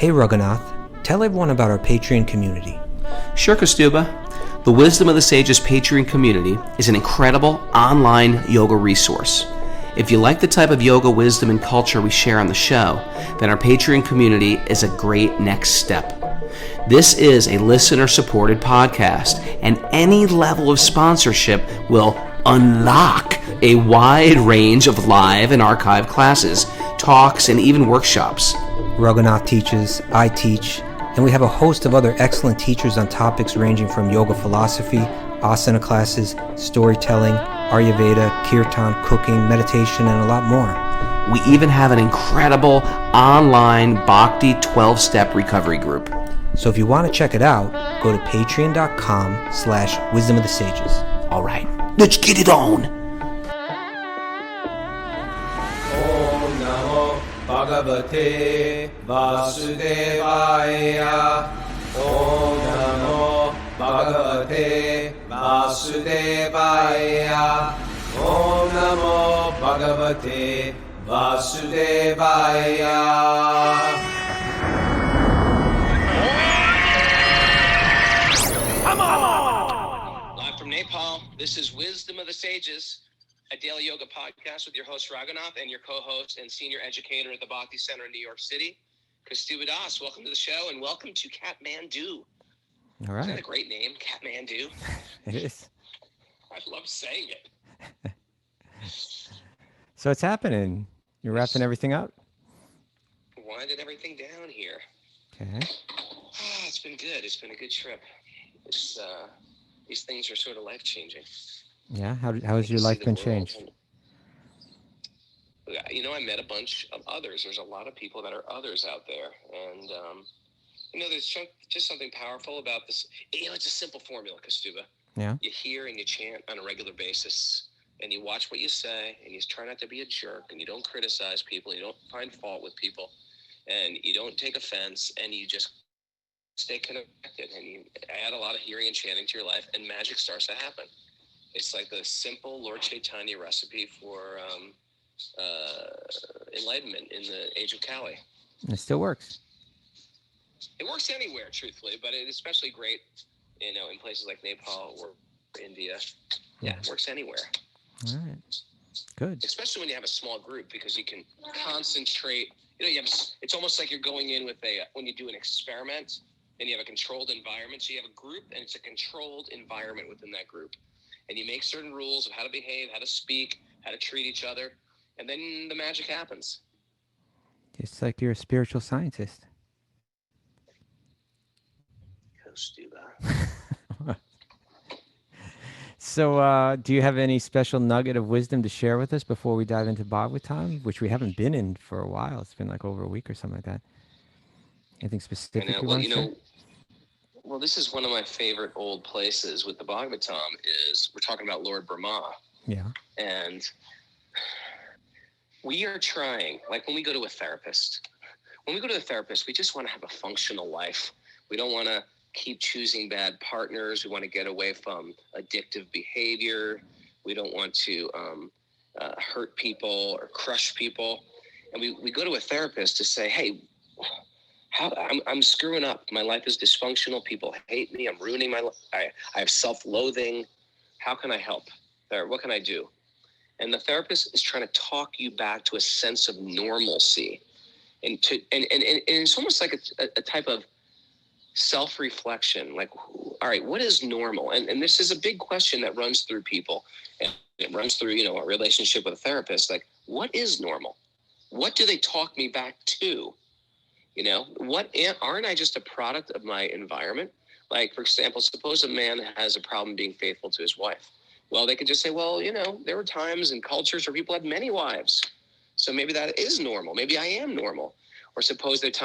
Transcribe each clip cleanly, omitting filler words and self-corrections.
Hey Raghunath, tell everyone about our Patreon community. Sure, Kaustubha. The Wisdom of the Sages Patreon community is an incredible online yoga resource. If you like the type of yoga wisdom and culture we share on the show, then our Patreon community is a great next step. This is a listener-supported podcast, and any level of sponsorship will unlock a wide range of live and archived classes, talks, and even workshops. Raghunath teaches, I teach, and we have a host of other excellent teachers on topics ranging from yoga philosophy, asana classes, storytelling, Ayurveda, kirtan, cooking, meditation, and a lot more. We even have an incredible online Bhakti 12-step recovery group. So if you want to check it out, go to patreon.com/wisdom of the sages. All right, let's get it on. Om Namo Bhagavate Vasudevaya. Om Namo Bhagavate Vasudevaya. Om Namo Bhagavate Vasudevaya. Live from Nepal, this is Wisdom of the Sages, a daily yoga podcast with your host Raghunath and your co-host and senior educator at the Bhakti Center in New York City, Kaustubha. Welcome to the show and welcome to Kathmandu. All right. Isn't that a great name, Kathmandu? It is. I love saying it. So it's happening. You're wrapping everything up? Winding everything down here. Okay. It's been good. It's been a good trip. These things are sort of life-changing. Yeah? How has your life been changed? You know, I met a bunch of others. There's a lot of people that are others out there. And, you know, there's just something powerful about this. You know, it's a simple formula, Kaustubha. Yeah. You hear and you chant on a regular basis. And you watch what you say. And you try not to be a jerk. And you don't criticize people. You don't find fault with people. And you don't take offense. And you just stay connected. And you add a lot of hearing and chanting to your life. And magic starts to happen. It's like the simple Lord Chaitanya recipe for enlightenment in the age of Kali. And it still works. It works anywhere, truthfully, but it's especially great, you know, in places like Nepal or India. Yeah, it works anywhere. All right. Good. Especially when you have a small group, because you can concentrate. You know, it's almost like you're going in with when you do an experiment and you have a controlled environment. So you have a group and it's a controlled environment within that group. And you make certain rules of how to behave, how to speak, how to treat each other. And then the magic happens. It's like you're a spiritual scientist. Kaustubha. So do you have any special nugget of wisdom to share with us before we dive into Bhagavatam, which we haven't been in for a while? It's been like over a week or something like that. Anything specific you want to share? Well, this is one of my favorite old places with the Bhagavatam is we're talking about Lord Brahma. Yeah. And we are trying, like when we go to a therapist, we just want to have a functional life. We don't want to keep choosing bad partners. We want to get away from addictive behavior. We don't want to hurt people or crush people. And we go to a therapist to say, hey, I'm screwing up. My life is dysfunctional. People hate me. I'm ruining my life. I have self-loathing. How can I help? Or what can I do? And the therapist is trying to talk you back to a sense of normalcy. And it's almost like a type of self-reflection. Like, all right, what is normal? And this is a big question that runs through people. And it runs through, you know, a relationship with a therapist. Like, what is normal? What do they talk me back to? You know, aren't I just a product of my environment? Like, for example, suppose a man has a problem being faithful to his wife. Well, they could just say, well, you know, there were times and cultures where people had many wives. So maybe that is normal. Maybe I am normal. Or suppose is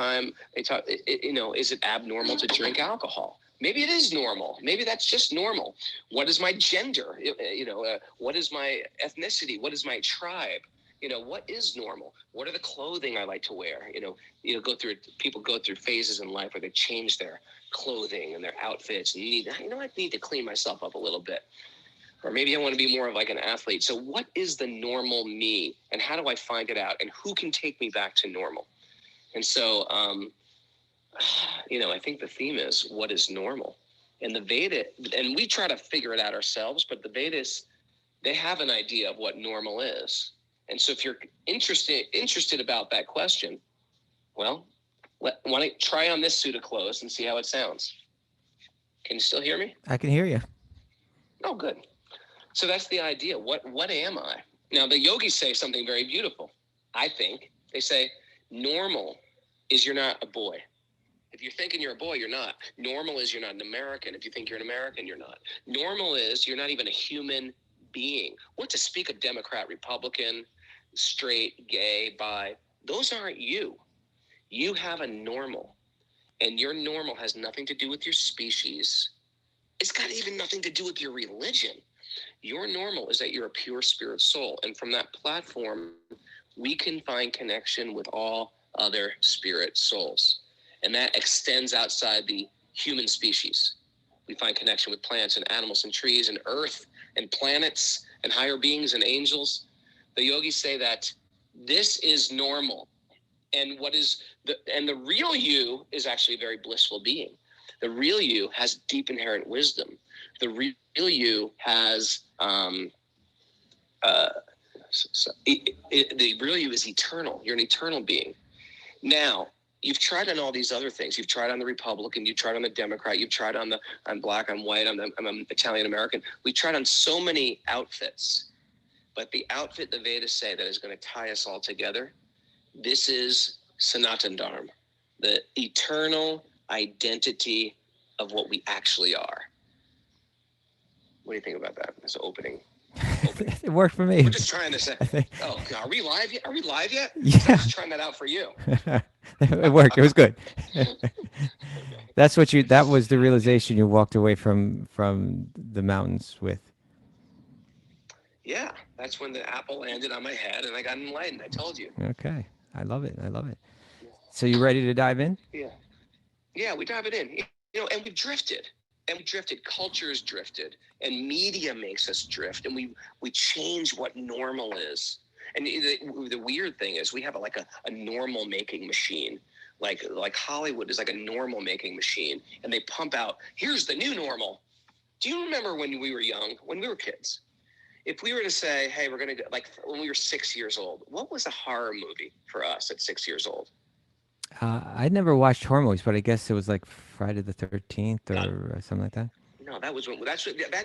it abnormal to drink alcohol? Maybe it is normal. Maybe that's just normal. What is my gender? What is my ethnicity? What is my tribe? You know, what is normal? What are the clothing I like to wear? People go through phases in life where they change their clothing and their outfits. And I need to clean myself up a little bit. Or maybe I want to be more of like an athlete. So what is the normal me? And how do I find it out? And who can take me back to normal? And so I think the theme is what is normal. And the Veda, and we try to figure it out ourselves, but the Vedas, they have an idea of what normal is. And so if you're interested about that question, well, want to try on this suit of clothes and see how it sounds. Can you still hear me? I can hear you. Oh, good. So that's the idea. What am I? Now, the yogis say something very beautiful, I think. They say, normal is you're not a boy. If you're thinking you're a boy, you're not. Normal is you're not an American. If you think you're an American, you're not. Normal is you're not even a human being. What to speak of Democrat, Republican, straight, gay, bi, those aren't you. You have a normal. And your normal has nothing to do with your species. It's got even nothing to do with your religion. Your normal is that you're a pure spirit soul. And from that platform, we can find connection with all other spirit souls. And that extends outside the human species. We find connection with plants and animals and trees and earth and planets and higher beings and angels. The yogis say that this is normal. And the real you is actually a very blissful being. The real you has deep inherent wisdom. The real you has the real you is eternal. You're an eternal being. Now, you've tried on all these other things. You've tried on the Republican. You've tried on the Democrat. You've tried on I'm black. I'm white. I'm Italian American. We tried on so many outfits, but the outfit the Vedas say that is going to tie us all together. This is Sanatan Dharma, the eternal identity of what we actually are. What do you think about that? That's opening. It worked for me. We're just trying to say. Oh, are we live yet? Are we live yet? Yeah. I'm just trying that out for you. It worked. It was good. That was the realization you walked away from the mountains with. Yeah, that's when the apple landed on my head and I got enlightened. I told you. Okay. I love it. So you ready to dive in? Yeah, we dive it in. And we've drifted. Culture's drifted. And media makes us drift. And we change what normal is. And the weird thing is we have a normal making machine. Like Hollywood is like a normal making machine. And they pump out, here's the new normal. Do you remember when we were young, when we were kids? If we were to say, hey, we're going to, when we were 6 years old, what was a horror movie for us at 6 years old? I'd never watched horror movies, but I guess it was like Friday the 13th or something like that. No, that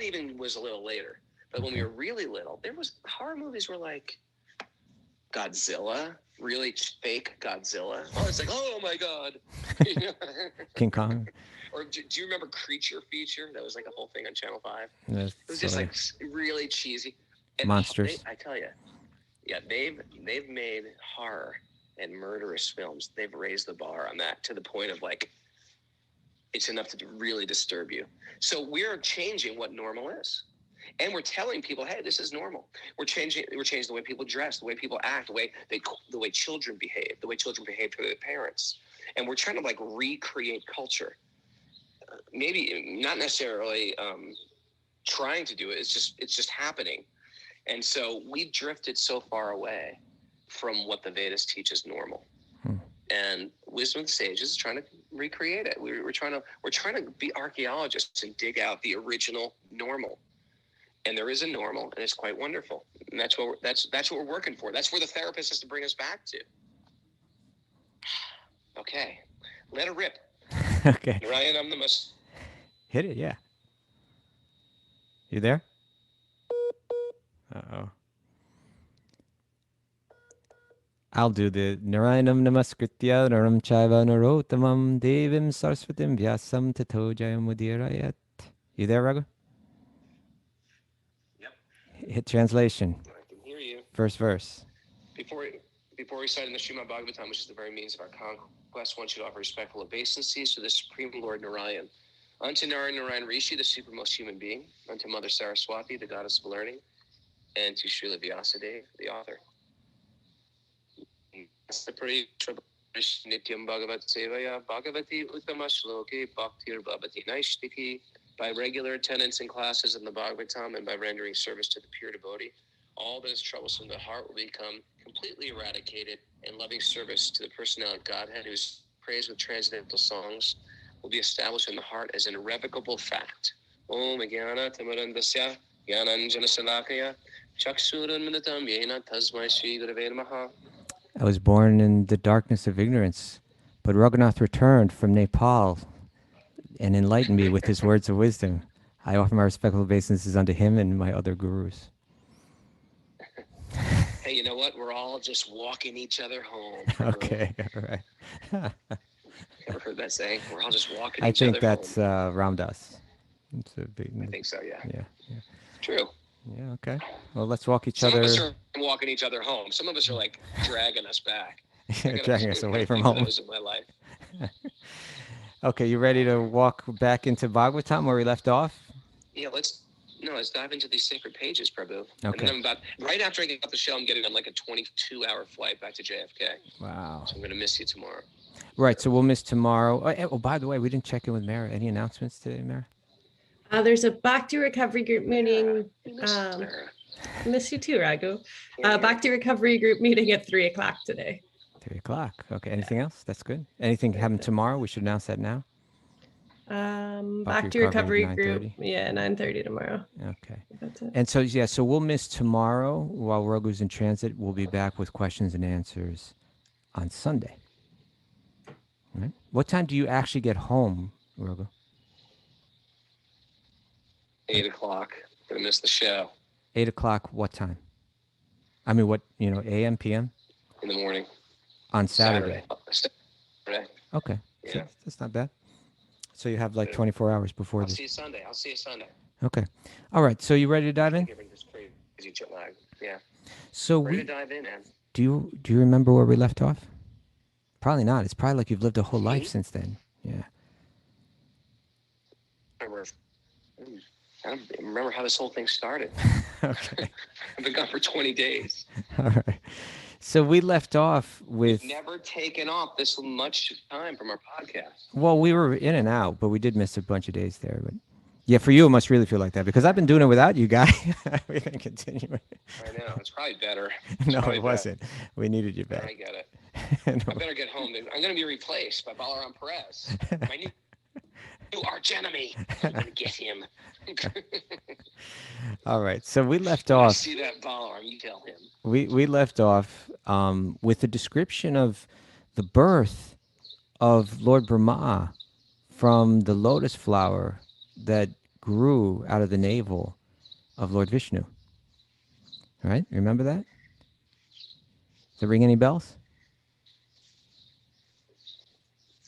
even was a little later. But when we were really little, horror movies were like Godzilla, really fake Godzilla. Oh, it's like, oh my God. King Kong. Or do you remember Creature Feature? That was like a whole thing on Channel 5. It was just like really cheesy. And monsters. I tell you, yeah, they've made horror and murderous films. They've raised the bar on that to the point of it's enough to really disturb you. So we're changing what normal is. And we're telling people, hey, this is normal. We're changing the way people dress, the way people act, the way children behave, the way children behave to their parents. And we're trying to recreate culture. Maybe not necessarily trying to do it. It's just happening. And so we've drifted so far away from what the Vedas teach as normal. And Wisdom of the Sages is trying to recreate it. We're trying to be archaeologists and dig out the original normal. And there is a normal, and it's quite wonderful. And that's what we're working for. That's where the therapist has to bring us back to. Okay, let it rip. Okay. Ryan, I'm the most. Hit it, yeah. You there? Uh-oh. I'll do the Narayanam Namaskritya Naram Chaiva Narotamam Devim Saraswatim Vyasam Tato Jayamudirayat. You there, Raghu? Yep. Hit translation. I can hear you. First verse. Before reciting the Srimad Bhagavatam, which is the very means of our conquest, one should offer respectful obeisances to the Supreme Lord Narayan. Unto Narayan Rishi, the supremmost human being. Unto Mother Saraswati, the goddess of learning. And to Srila Vyasadeva, the author. Nityam Bhagavat Sevaya Bhagavati Uttama Shloke Bhaktir Bhavati Naishtiki. By regular attendance in classes in the Bhagavatam and by rendering service to the pure devotee, all that is troublesome to the heart will become completely eradicated, and loving service to the personality of Godhead, whose praise with transcendental songs will be established in the heart as an irrevocable fact. Om Jnana Timirandasya Jnananjana Salakaya Chaksuranminitam Yena Tasmai Shri Gurave Namaha. I was born in the darkness of ignorance, but Raghunath returned from Nepal and enlightened me with his words of wisdom. I offer my respectful obeisances unto him and my other gurus. Hey, you know what? We're all just walking each other home. Okay, all right. Ever heard that saying? We're all just walking I each think other that's home. Ram Dass. It's a big, I think so, yeah. yeah. True. Yeah, okay. Well, let's walk each Some other. of us are walking each other home. Some of us are like dragging us back. Dragging us away from few of home. those in my life. Okay, you ready to walk back into Bhagavatam where we left off? Yeah, let's dive into these sacred pages, Prabhu. Okay. And then right after I get off the show, I'm getting on like a 22-hour flight back to JFK. Wow. So I'm going to miss you tomorrow. Right, so we'll miss tomorrow. Oh, by the way, we didn't check in with Mara. Any announcements today, Mara? There's a Bhakti Recovery Group meeting. Miss you too, Raghu. Bhakti Recovery Group meeting at 3 o'clock today. 3 o'clock. Okay, anything else? That's good. Anything happen tomorrow? We should announce that now. Bhakti Recovery Group, 9:30 tomorrow. Okay. That's it. And so, yeah, so we'll miss tomorrow while Raghu's in transit. We'll be back with questions and answers on Sunday. Right? What time do you actually get home, Raghu? 8 o'clock. Going to miss the show. 8 o'clock, what time? I mean, what, a.m., p.m.? In the morning. On Saturday. Saturday. Okay. Yeah. So that's not bad. So you have like 24 hours before I'll this. see you Sunday. Okay. All right. So you ready to dive in? Giving this crazy jet lag. Yeah. So Ready to dive in, man. Do you remember where we left off? Probably not. It's probably like you've lived a whole life since then. Yeah. I don't remember how this whole thing started. Okay. I've been gone for 20 days. All right. So we left off with... We've never taken off this much time from our podcast. Well, we were in and out, but we did miss a bunch of days there. But yeah, for you, it must really feel like that because I've been doing it without you, Guy. We've been continuing. I know. It's probably better. No, it wasn't. We needed you back. I get it. No. I better get home. I'm going to be replaced by Balaram Perez. My new arch enemy. I'm going to get him. All right. So we left When I off... see that Balaram, you tell him. We left off with a description of the birth of Lord Brahma from the lotus flower that grew out of the navel of Lord Vishnu. Right? Remember that? Does it ring any bells?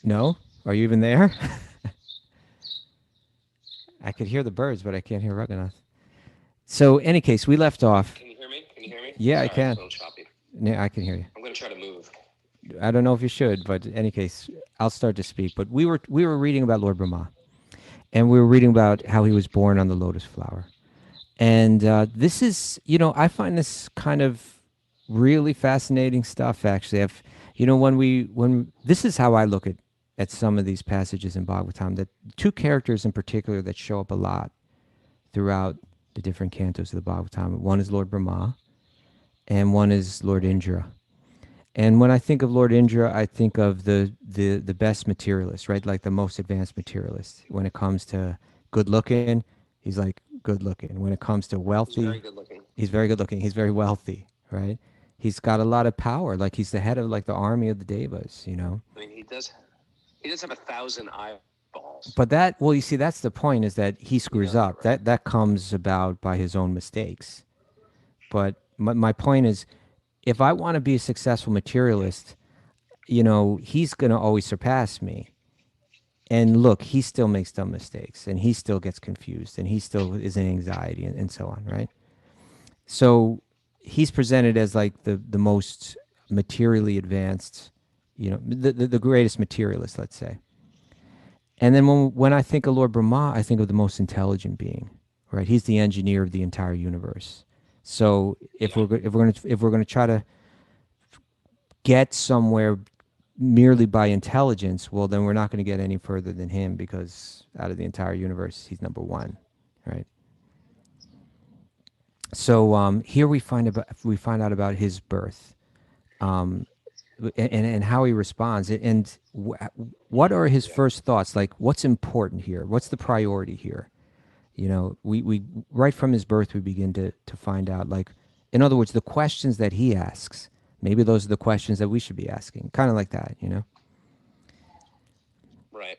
No? Are you even there? I could hear the birds, but I can't hear Raghunath. So, any case, we left off. Can you hear me? Yeah, Sorry, I can. It's a little choppy. Yeah, I can hear you. I'm going to try to move. I don't know if you should, but in any case, I'll start to speak. But we were reading about Lord Brahma, and we were reading about how he was born on the lotus flower. And this is, I find this kind of really fascinating stuff. Actually, when this is how I look at some of these passages in Bhagavatam. That two characters in particular that show up a lot throughout the different cantos of the Bhagavatam. One is Lord Brahma, and one is Lord Indra. And when I think of Lord Indra, I think of the best materialist, right? Like the most advanced materialist. When it comes to good looking, he's like good looking. When it comes to wealthy, He's very good looking. He's very good looking. He's very wealthy, right? He's got a lot of power. Like he's the head of like the army of the Devas, I mean, he does have 1,000 eyeballs. But you see, that's the point, is that he screws up. Right. That comes about by his own mistakes. But my point is, if I want to be a successful materialist, he's going to always surpass me. And look, he still makes dumb mistakes, and he still gets confused, and he still is in anxiety, and so on, right? So he's presented as like the most materially advanced, the greatest materialist, let's say. And then when I think of Lord Brahma, I think of the most intelligent being, right? He's the engineer of the entire universe. So if we're going to try to get somewhere merely by intelligence, well, then we're not going to get any further than him, because out of the entire universe, he's number one, right? So here we find out about his birth. and how he responds. And what are his first thoughts? Like, what's important here? What's the priority here? You know, we right from his birth, we begin to find out, like, in other words, the questions that he asks, maybe those are the questions that we should be asking, kind of like that, you know? Right.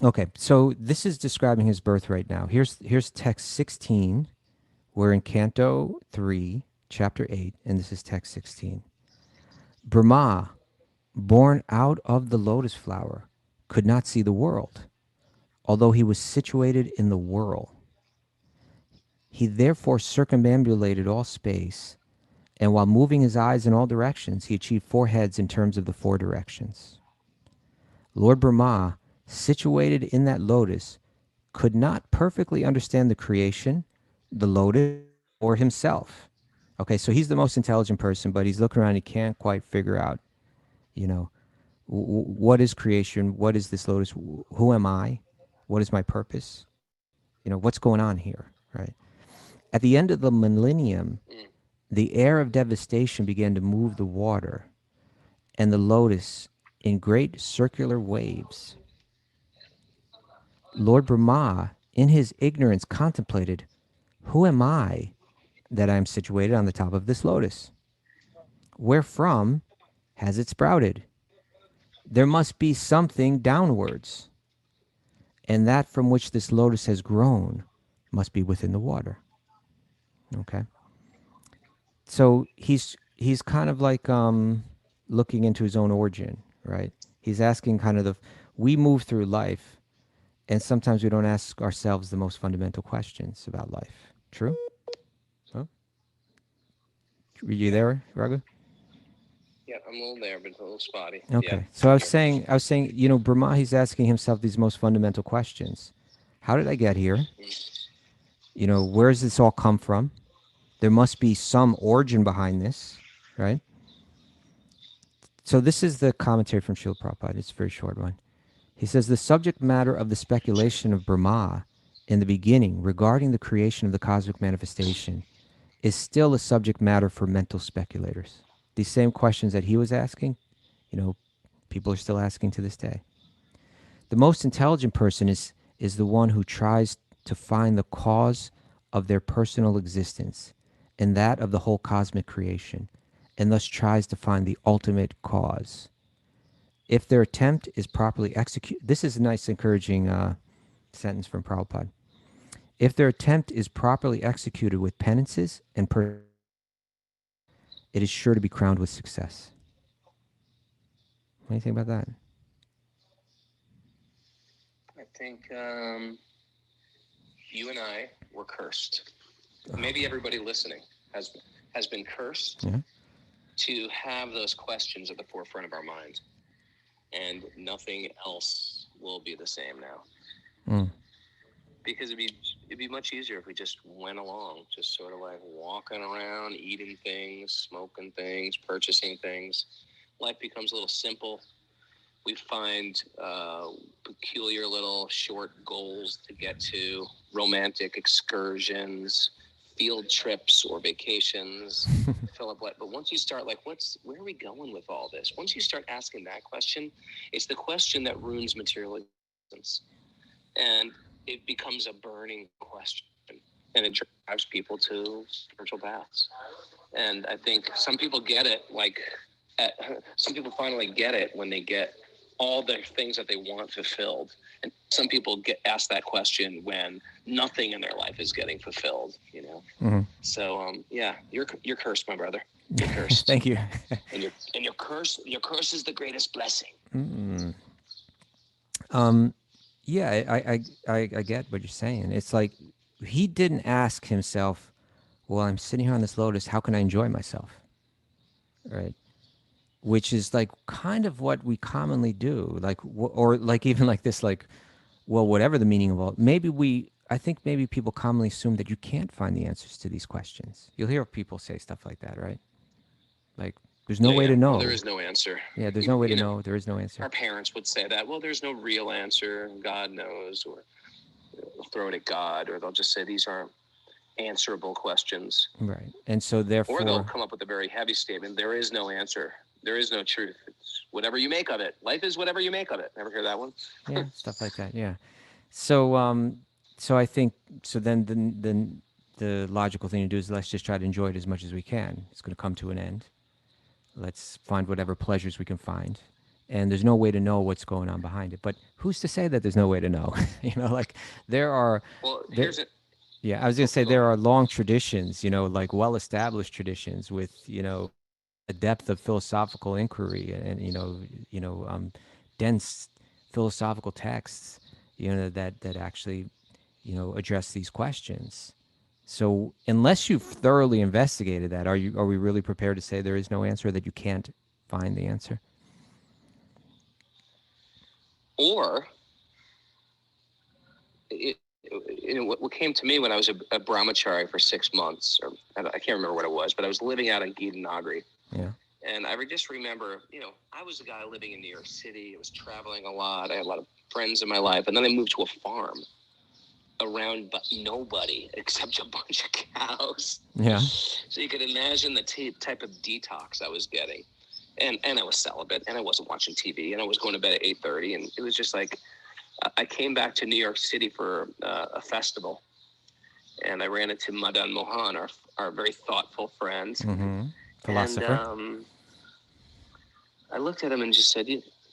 Okay, so this is describing his birth right now. Here's text 16. We're in Canto 3, chapter 8, and this is text 16. Brahma, born out of the lotus flower, could not see the world, although he was situated in the whirl. He therefore circumambulated all space, and while moving his eyes in all directions, he achieved 4 heads in terms of the 4 directions. Lord Brahma, situated in that lotus, could not perfectly understand the creation, the lotus, or himself. Okay, so he's the most intelligent person, but he's looking around, he can't quite figure out, you know, what is creation? What is this lotus? Who am I? What is my purpose? You know, what's going on here, right? At the end of the millennium, the air of devastation began to move the water and the lotus in great circular waves. Lord Brahma, in his ignorance, contemplated, who am I that I am situated on the top of this lotus? Wherefrom has it sprouted? There must be something downwards, and that from which this lotus has grown must be within the water. Okay. So he's kind of like looking into his own origin, right? He's asking kind of we move through life, and sometimes we don't ask ourselves the most fundamental questions about life. True? Oh, were you there, Raghu? Yeah, I'm a little there, but it's a little spotty. Okay. Yeah, So I I'm was here. saying, you know, Brahma, he's asking himself these most fundamental questions. How did I get here? You know, where does this all come from? There must be some origin behind this, right? So this is the commentary from Srila Prabhupada. It's a very short one. He says, the subject matter of the speculation of Brahma in the beginning regarding the creation of the cosmic manifestation is still a subject matter for mental speculators. These same questions that he was asking, you know, people are still asking to this day. The most intelligent person is the one who tries to find the cause of their personal existence and that of the whole cosmic creation, and thus tries to find the ultimate cause. If their attempt is properly executed, this is a nice, encouraging sentence from Prabhupada. If their attempt is properly executed with penances and it is sure to be crowned with success. What do you think about that? I think you and I were cursed. Maybe everybody listening has been cursed to have those questions at the forefront of our mind, and nothing else will be the same now. Because it'd be much easier if we just went along, just sort of like walking around, eating things, smoking things, purchasing things. Life becomes a little simple. We find peculiar little short goals to get to, romantic excursions, field trips or vacations, fill up. But once you start, like, where are we going with all this? Once you start asking that question, it's the question that ruins material existence. And it becomes a burning question, and it drives people to spiritual paths. And I think some people get it, some people finally get it when they get all the things that they want fulfilled. And some people get asked that question when nothing in their life is getting fulfilled, you know? Mm-hmm. So, yeah, you're cursed, my brother. You're cursed. Thank you. and your curse is the greatest blessing. Yeah, I get what you're saying. It's like he didn't ask himself, well, I'm sitting here on this lotus, how can I enjoy myself? Right? Which is like kind of what we commonly do. Like, or like even like this, like, well, whatever the meaning of all, I think maybe people commonly assume that you can't find the answers to these questions. You'll hear people say stuff like that, right? Like, there's no way to know. Well, there is no answer. Yeah, there's no way to know. There is no answer. Our parents would say that, well, there's no real answer. God knows, or they'll throw it at God, or they'll just say these aren't answerable questions. Right. And so therefore... Or they'll come up with a very heavy statement. There is no answer. There is no truth. It's whatever you make of it. Life is whatever you make of it. Ever hear that one? Yeah, stuff like that. Yeah. So, so I think so. Then the logical thing to do is let's just try to enjoy it as much as we can. It's going to come to an end. Let's find whatever pleasures we can find, and there's no way to know what's going on behind it. But who's to say that there's no way to know? Like there are. Well, there, here's it. yeah, I was going to say Go there ahead. are long traditions. Like well-established traditions with a depth of philosophical inquiry and dense philosophical texts that actually address these questions. So unless you've thoroughly investigated that, are we really prepared to say there is no answer, that you can't find the answer? Or what came to me when I was a brahmachari for 6 months, or I can't remember what it was, but I was living out in Gita Nagari. Yeah. And I just remember, I was a guy living in New York City. I was traveling a lot. I had a lot of friends in my life. And then I moved to a farm around but nobody except a bunch of cows. Yeah. So you could imagine the type of detox I was getting. And I was celibate, and I wasn't watching TV, and I was going to bed at 8:30. And it was just like, I came back to New York City for a festival. And I ran into Madan Mohan, our very thoughtful friend. Mm-hmm. Philosopher. And I looked at him and just said,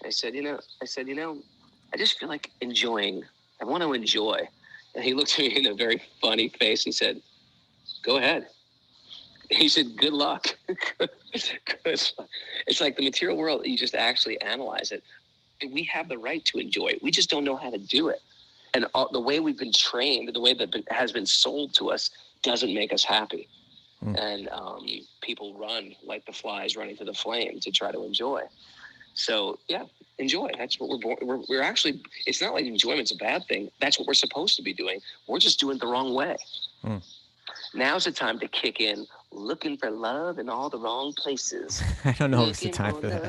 I said, I just feel like enjoying. I want to enjoy. And he looked at me in a very funny face. He said, go ahead. He said, good luck. It's like the material world, you just actually analyze it. We have the right to enjoy it. We just don't know how to do it. And the way we've been trained, the way that has been sold to us, doesn't make us happy. And people run like the flies running to the flame to try to enjoy. So yeah, enjoy. That's what we're born. We're actually. It's not like enjoyment's a bad thing. That's what we're supposed to be doing. We're just doing it the wrong way. Now's the time to kick in, looking for love in all the wrong places. I don't know if it's the time for that.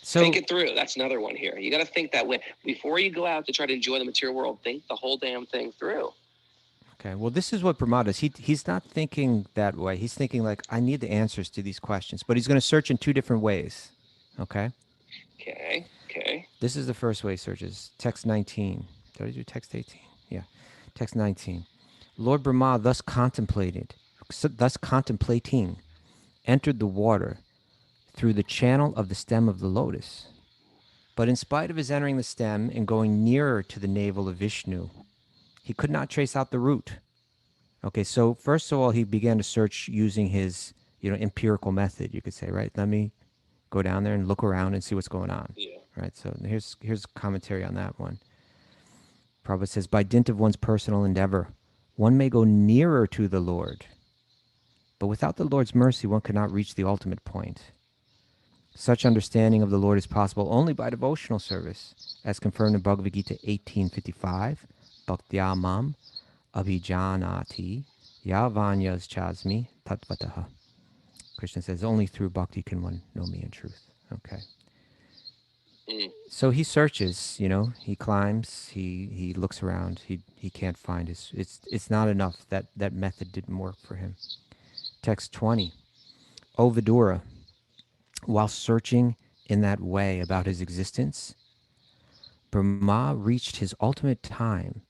So think it through. That's another one here. You got to think that way. Before you go out to try to enjoy the material world, think the whole damn thing through. Okay, well, this is what Brahma does. He's not thinking that way. He's thinking like, I need the answers to these questions, but he's going to search in two different ways. Okay? Okay. This is the first way he searches. Text 19. Did I do text 18? Yeah. Text 19. Lord Brahma thus contemplating, entered the water through the channel of the stem of the lotus. But in spite of his entering the stem and going nearer to the navel of Vishnu, he could not trace out the root. Okay, so first of all, he began to search using his, empirical method, you could say, right? Let me go down there and look around and see what's going on. Yeah. Right, so here's commentary on that one. Prabhupada says, by dint of one's personal endeavor, one may go nearer to the Lord, but without the Lord's mercy, one cannot reach the ultimate point. Such understanding of the Lord is possible only by devotional service, as confirmed in Bhagavad Gita 18:55, Bhakti-yogi abhijanati yavanyas chasmi tatvataha. Krishna says, only through bhakti can one know me in truth. Okay. So he searches, he climbs, he looks around, he can't find his, it's not enough. That method didn't work for him. Text 20. O Vidura, while searching in that way about his existence, Brahma reached his ultimate time,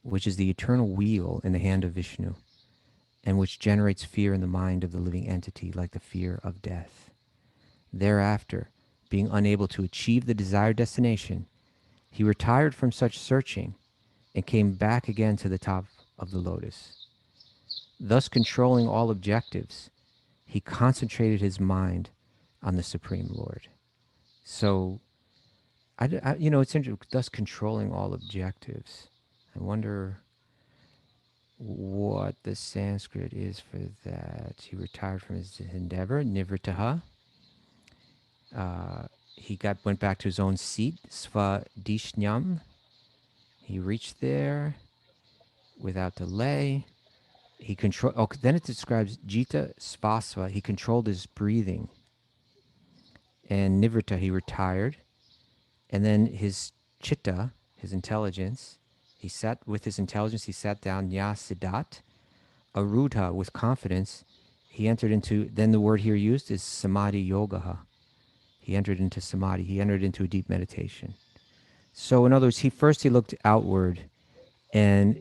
which is the eternal wheel in the hand of Vishnu, and which generates fear in the mind of the living entity, like the fear of death. Thereafter, being unable to achieve the desired destination, he retired from such searching and came back again to the top of the lotus. Thus controlling all objectives, he concentrated his mind on the Supreme Lord. So, it's interesting, thus controlling all objectives. I wonder what the Sanskrit is for that. He retired from his endeavor, nivrittaha. He went back to his own seat, svadishnyam. He reached there without delay. He controlled. Oh, then it describes jita svasva. He controlled his breathing. And nivritta, he retired. And then his chitta, his intelligence, he sat down, nya siddhat, arudha, with confidence, he entered into, then the word here used is samadhi yoga. He entered into samadhi. He entered into a deep meditation. So in other words, he looked outward, and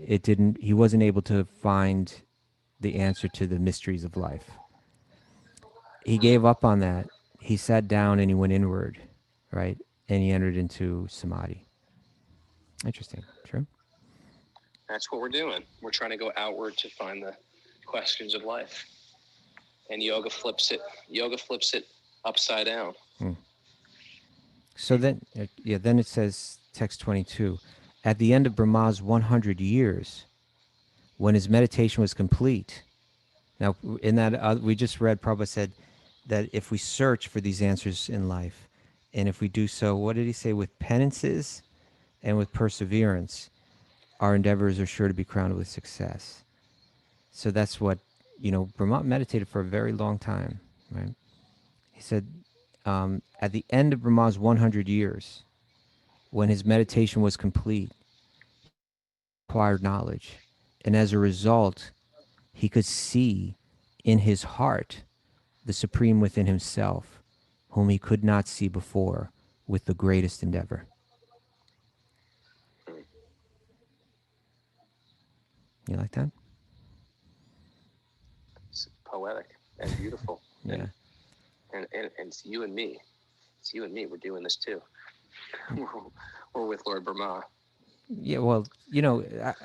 he wasn't able to find the answer to the mysteries of life. He gave up on that. He sat down and he went inward, right? And he entered into samadhi. Interesting. True. That's what we're doing. We're trying to go outward to find the questions of life. And yoga flips it upside down. So then, then it says, text 22, at the end of Brahma's 100 years, when his meditation was complete. Now, in that, we just read, Prabhupada said that if we search for these answers in life, and if we do so, what did he say, with penances and with perseverance, our endeavors are sure to be crowned with success. So that's what, Brahma meditated for a very long time, right? He said, at the end of Brahma's 100 years, when his meditation was complete, he acquired knowledge. And as a result, he could see in his heart the Supreme within himself, whom he could not see before with the greatest endeavor. You like that? It's poetic and beautiful. Yeah. And it's you and me. It's you and me. We're doing this too. We're with Lord Brahma. Yeah, well,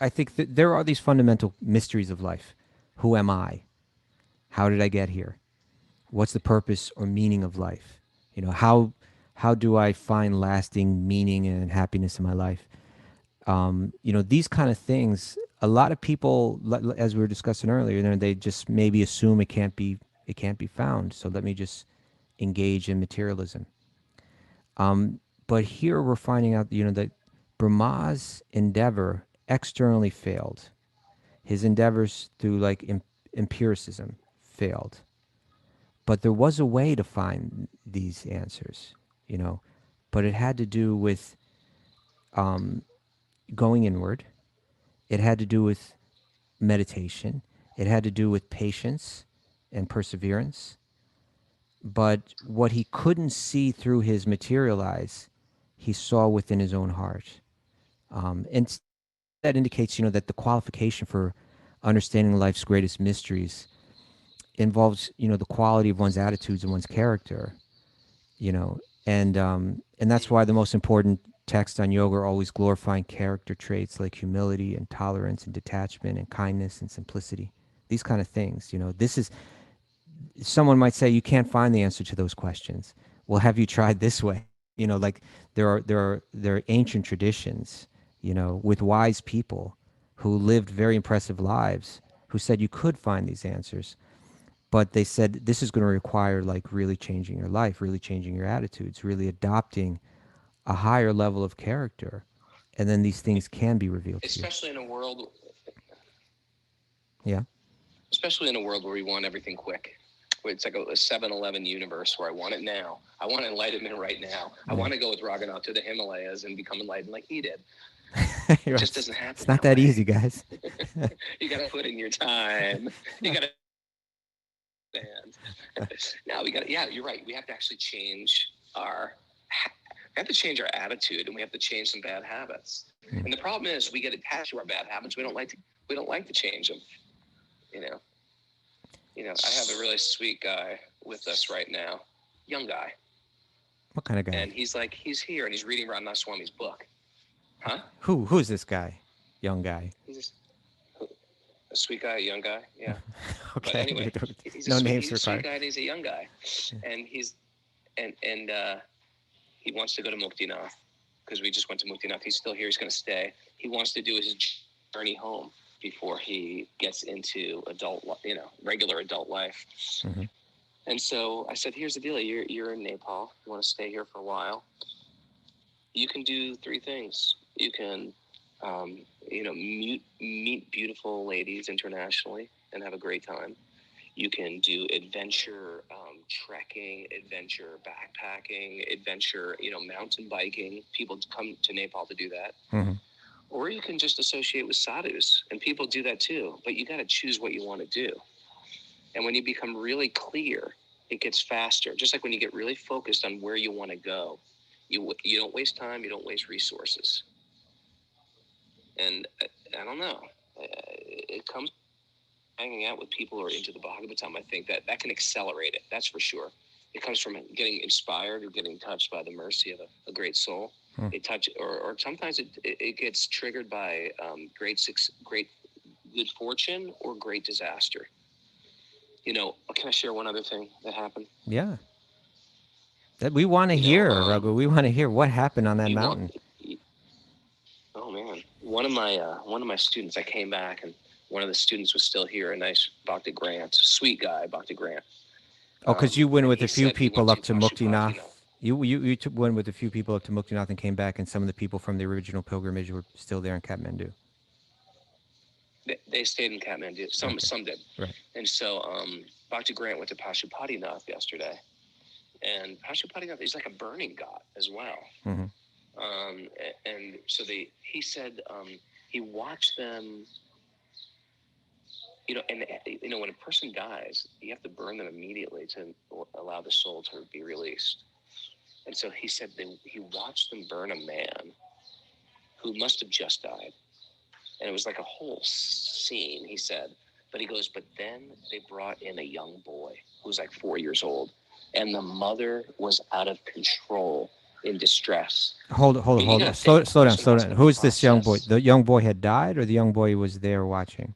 I think that there are these fundamental mysteries of life. Who am I? How did I get here? What's the purpose or meaning of life? How do I find lasting meaning and happiness in my life? These kind of things. A lot of people, as we were discussing earlier, they just maybe assume it can't be found. So let me just engage in materialism. But here we're finding out, that Brahma's endeavor externally failed. His endeavors through empiricism failed. But there was a way to find these answers, but it had to do with going inward. It had to do with meditation. It had to do with patience and perseverance. But what he couldn't see through his material eyes, he saw within his own heart. And that indicates, that the qualification for understanding life's greatest mysteries involves, the quality of one's attitudes and one's character, and that's why the most important texts on yoga are always glorifying character traits like humility and tolerance and detachment and kindness and simplicity. These kind of things, this is, someone might say you can't find the answer to those questions. Well, have you tried this way? There are ancient traditions, with wise people who lived very impressive lives, who said you could find these answers, but they said this is going to require really changing your life, really changing your attitudes, really adopting a higher level of character, and then these things can be revealed to you. Especially in a world. Yeah. Especially in a world where we want everything quick. It's like a 7-Eleven universe where I want it now. I want enlightenment right now. I want to go with Raghunath to the Himalayas and become enlightened like he did. It just doesn't happen. It's not that easy, guys. You got to put in your time. You got to. No, yeah, you're right. We have to actually change we have to change our attitude, and we have to change some bad habits. Mm. And the problem is we get attached to our bad habits. We don't like to change them. I have a really sweet guy with us right now, young guy. What kind of guy? And he's here and he's reading Raghunath Swami's book. Huh? Who's this guy? Young guy. He's just a sweet guy, a young guy. Yeah. Okay. But anyway, he's a sweet guy and he's a young guy. And he's he wants to go to Muktinath because we just went to Muktinath. He's still here. He's going to stay. He wants to do his journey home before he gets into regular adult life. Mm-hmm. And so I said, here's the deal. You're in Nepal. You want to stay here for a while. You can do 3 things. You can, meet beautiful ladies internationally and have a great time. You can do adventure trekking, adventure backpacking, adventure, mountain biking. People come to Nepal to do that. Mm-hmm. Or you can just associate with sadhus, and people do that too. But you got to choose what you want to do. And when you become really clear, it gets faster. Just like when you get really focused on where you want to go, you don't waste time, you don't waste resources. And I don't know, it comes hanging out with people who are into the Bhagavatam. I think that can accelerate it. That's for sure. It comes from getting inspired or getting touched by the mercy of a great soul. It touch, or sometimes it gets triggered by great good fortune or great disaster. You know, can I share one other thing that happened? Yeah. That we want to hear, Raghu. We want to hear what happened on that mountain. Oh man, one of my students. I came back, and one of the students was still here. A nice Bhakti Grant, sweet guy, Bhakti Grant. Oh, because you went with a few people up to Muktinath. You went with a few people up to Muktinath and came back, and some of the people from the original pilgrimage were still there in Kathmandu. They stayed in Kathmandu. Some did. Right. And so Bhakti Grant went to Pashupatinath yesterday, and Pashupatinath is like a burning god as well. Mm-hmm. And so he said he watched them. You know, and you know, when a person dies, you have to burn them immediately to allow the soul to be released. And so he said he watched them burn a man who must have just died. And it was like a whole scene, he said. But he goes, but then they brought in a young boy who was like 4 years old. And the mother was out of control in distress. Hold on. Slow down. Who is this young boy? The young boy had died, or the young boy was there watching?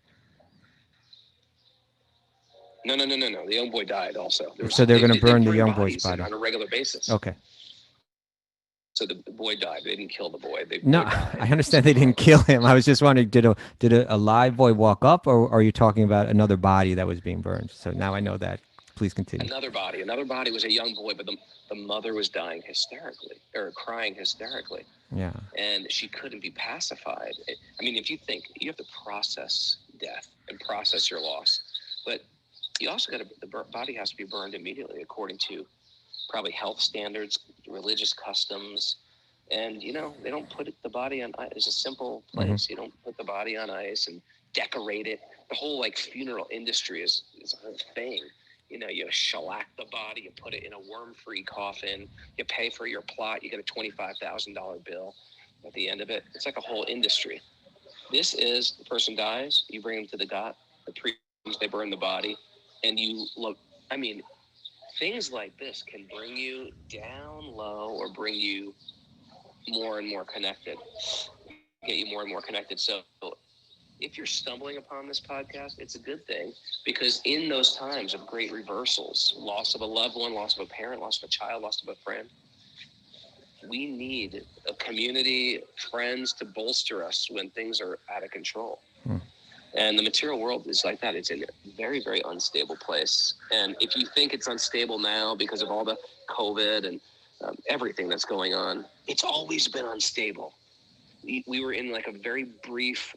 No. The young boy died also. So they're going to burn the young boy's body on a regular basis. Okay. So the boy died. They didn't kill the boy. I understand they didn't kill him. I was just wondering, did a live boy walk up, or are you talking about another body that was being burned? So now I know that. Please continue. Another body was a young boy, but the mother was dying hysterically, or crying hysterically. Yeah. And she couldn't be pacified. I mean, if you think, you have to process death and process your loss, but you also the body has to be burned immediately according to probably health standards, religious customs. And, you know, they don't put the body on ice. It's a simple place. Mm-hmm. You don't put the body on ice and decorate it. The whole, like, funeral industry is a whole thing. You know, you shellac the body, you put it in a worm-free coffin, you pay for your plot, you get a $25,000 bill at the end of it. It's like a whole industry. This is, the person dies, you bring them to the ghat, the priests, they burn the body, and you look, I mean, things like this can bring you down low or bring you more and more connected, get you more and more connected. So if you're stumbling upon this podcast, it's a good thing, because in those times of great reversals, loss of a loved one, loss of a parent, loss of a child, loss of a friend, we need a community, friends to bolster us when things are out of control. And the material world is like that. It's in a very, very unstable place. And if you think it's unstable now because of all the COVID and everything that's going on, it's always been unstable. We were in like a very brief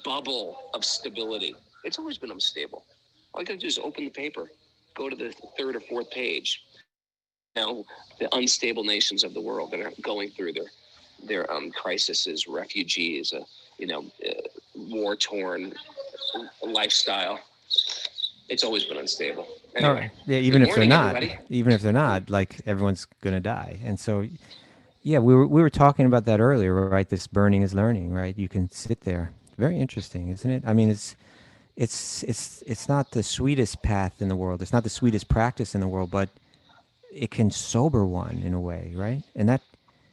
bubble of stability. It's always been unstable. All you got to do is open the paper, go to the third or fourth page. Now, the unstable nations of the world that are going through their crises, refugees, war-torn lifestyle. It's always been unstable. Anyway, right. Yeah, even if they're not, like, everyone's gonna die. And so, yeah, we were talking about that earlier, right? This burning is learning, right? You can sit there. Very interesting, isn't it? I mean, it's not the sweetest path in the world. It's not the sweetest practice in the world, but it can sober one in a way, right? And that,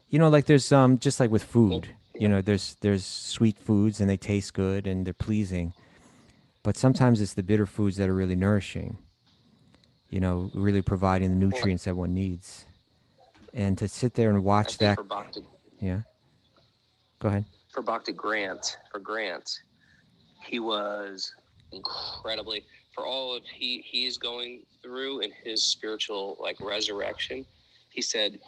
like there's just like with food. There's sweet foods and they taste good and they're pleasing, but sometimes it's the bitter foods that are really nourishing, really providing the nutrients that one needs. And to sit there and watch that. Yeah. Go ahead. For Grant, he was incredibly, for all of he's going through in his spiritual resurrection, he said,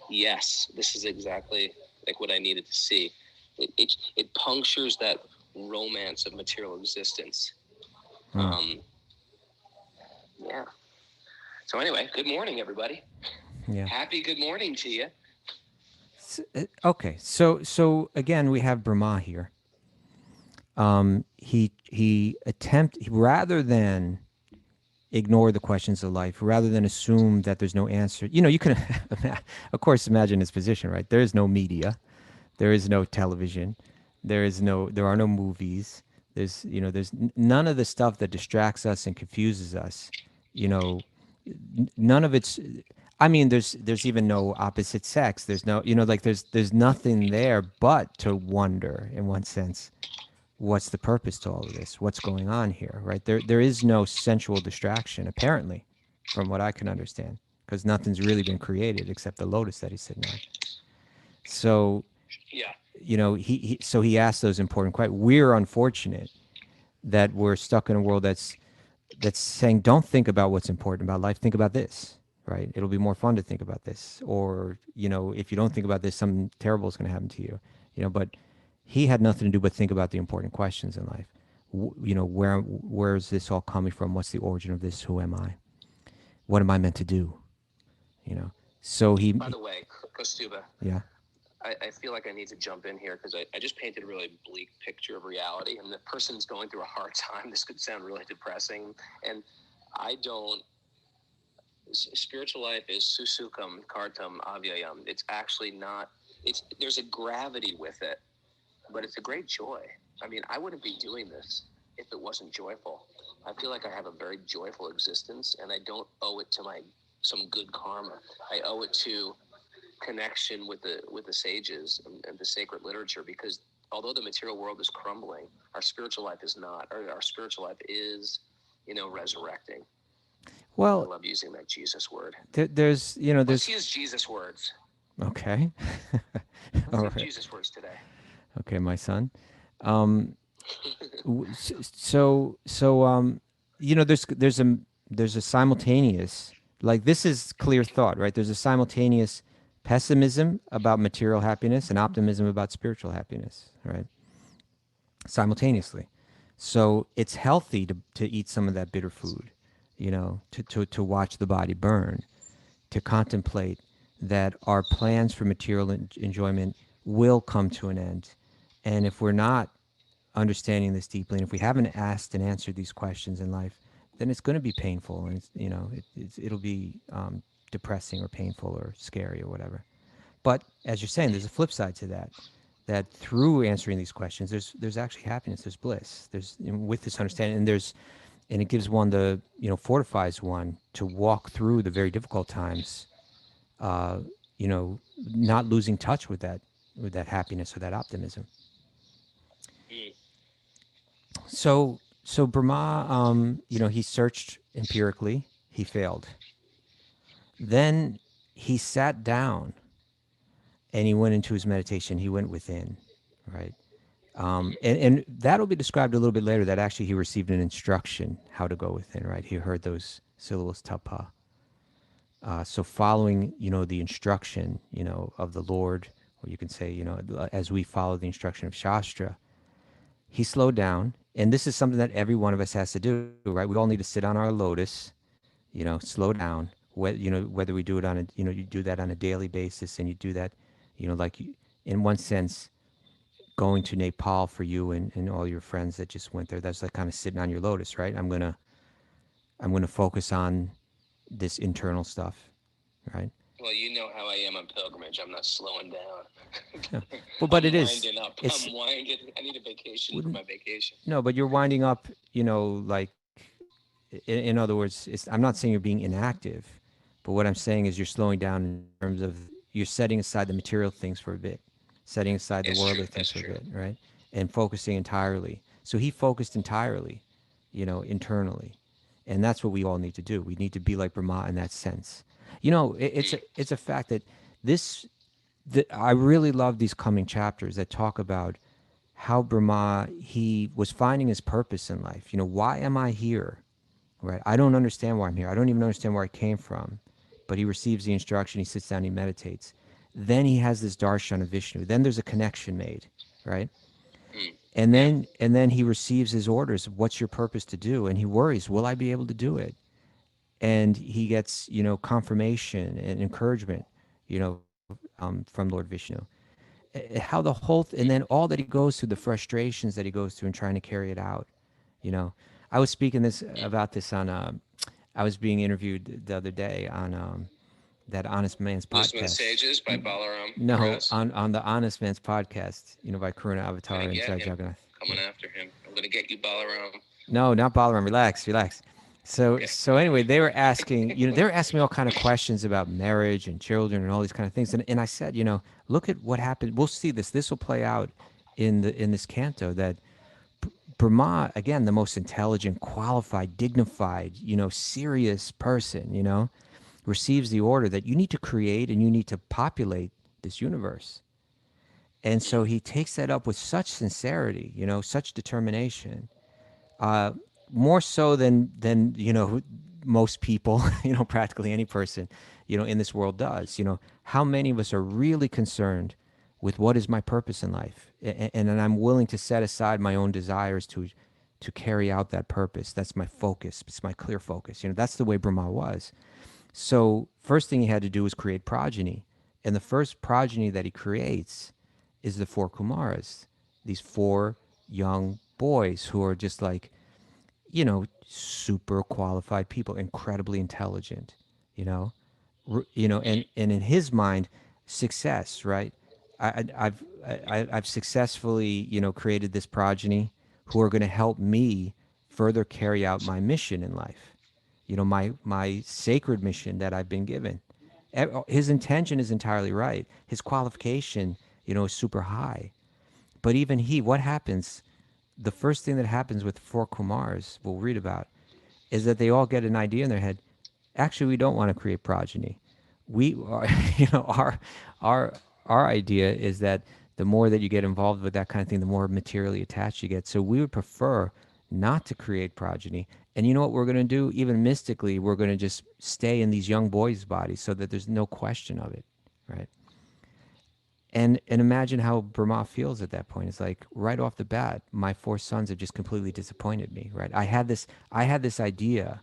yes, this is exactly what I needed to see. It punctures that romance of material existence. Yeah. So anyway, good morning, everybody. Yeah. Happy good morning to you. Okay, so again, we have Brahma here. Rather than ignore the questions of life, rather than assume that there's no answer. You can, of course, imagine his position, right? There is no media, there is no television, there are no movies. There's none of the stuff that distracts us and confuses us. None of it's. I mean, there's even no opposite sex. There's no, like there's nothing there but to wonder in one sense. What's the purpose to all of this? What's going on here, right? There is no sensual distraction, apparently, from what I can understand, because nothing's really been created except the lotus that he's sitting on. So, Yeah. he asked those important questions. We're unfortunate that we're stuck in a world that's saying, don't think about what's important about life. Think about this, right? It'll be more fun to think about this. Or, if you don't think about this, something terrible is going to happen to you. But he had nothing to do but think about the important questions in life. Where is this all coming from? What's the origin of this? Who am I? What am I meant to do? So he. By the way, Kaustubha. Yeah. I feel like I need to jump in here because I just painted a really bleak picture of reality, and the person's going through a hard time. This could sound really depressing, and I don't. Spiritual life is susukam kartam avyayam. It's actually not. There's a gravity with it, but it's a great joy. I mean, I wouldn't be doing this if it wasn't joyful. I feel like I have a very joyful existence, and I don't owe it to some good karma. I owe it to connection with the sages and the sacred literature, because although the material world is crumbling, our spiritual life is not. Our spiritual life is, resurrecting. Well, I love using that Jesus word. Let's use Jesus words. Okay. Let's use Jesus words today. Okay, my son. There's a simultaneous, like, this is clear thought, right? There's a simultaneous pessimism about material happiness and optimism about spiritual happiness, right? Simultaneously. So it's healthy to eat some of that bitter food, to watch the body burn, to contemplate that our plans for material enjoyment will come to an end. And if we're not understanding this deeply, and if we haven't asked and answered these questions in life, then it's going to be painful, and it'll be depressing or painful or scary or whatever. But as you're saying, there's a flip side to that. That through answering these questions, there's actually happiness, there's bliss, there's, with this understanding, and it gives one fortifies one to walk through the very difficult times, not losing touch with that happiness or that optimism. So Brahma, he searched empirically, he failed. Then he sat down and he went into his meditation. He went within, right? And that'll be described a little bit later, that actually he received an instruction how to go within, right? He heard those syllables, tapa. So following, the instruction, of the Lord, or you can say, as we follow the instruction of Shastra, he slowed down. And this is something that every one of us has to do, right? We all need to sit on our lotus, slow down. Whether we do it on you do that on a daily basis, and you do that, in one sense, going to Nepal for you and all your friends that just went there, that's like kind of sitting on your lotus, right? I'm gonna focus on this internal stuff, right? Well, you know how I am on pilgrimage. I'm not slowing down. Yeah. Well, but I'm it is. Winding up. I'm winding. I need a vacation for my vacation. No, but you're winding up. Like, in other words, I'm not saying you're being inactive, but what I'm saying is you're slowing down in terms of you're setting aside the material things for a bit, setting aside the worldly things for a bit, right? And focusing entirely. So he focused entirely, internally. And that's what we all need to do. We need to be like Brahma in that sense. It's a fact that I really love these coming chapters that talk about how Brahma, he was finding his purpose in life. Why am I here? Right? I don't understand why I'm here. I don't even understand where I came from. But he receives the instruction, he sits down, he meditates. Then he has this darshan of Vishnu. Then there's a connection made, right? And then he receives his orders. What's your purpose to do? And he worries, will I be able to do it? And he gets, confirmation and encouragement. from Lord Vishnu. How the whole and then all that he goes through, the frustrations that he goes through in trying to carry it out. You know, I was speaking this about this on. I was being interviewed the other day on that Honest Man's Wisdom of the podcast. Sages by Balaram. No, Press. on the Honest Man's podcast, by Karuna I'm Avatar gonna and get Jai him. Jagannath. Coming after him. I'm gonna get you, Balaram. No, not Balaram. Relax, relax. So Okay. so anyway, they were asking, they were asking me all kind of questions about marriage and children and all these kind of things. And I said, look at what happened. We'll see this. This will play out in this canto that Brahma, again, the most intelligent, qualified, dignified, serious person, receives the order that you need to create and you need to populate this universe. And so he takes that up with such sincerity, such determination, uh, more so than most people, practically any person, in this world does. How many of us are really concerned with what is my purpose in life, and I'm willing to set aside my own desires to carry out that purpose. That's my focus. It's my clear focus. That's the way Brahma was. So first thing he had to do was create progeny, and the first progeny that he creates is the four Kumaras, these four young boys who are just like, super qualified people, incredibly intelligent, and in his mind, success, right? I've successfully, created this progeny who are going to help me further carry out my mission in life, my sacred mission that I've been given. His intention is entirely right. His qualification, is super high. But even what happens? The first thing that happens with four Kumars we'll read about is that they all get an idea in their head. Actually, we don't want to create progeny. We are, our idea is that the more that you get involved with that kind of thing, the more materially attached you get. So we would prefer not to create progeny. And you know what we're going to do? Even mystically, we're going to just stay in these young boys' bodies so that there's no question of it, right? And imagine how Brahma feels at that point. It's like right off the bat, my four sons have just completely disappointed me, right? I had this idea,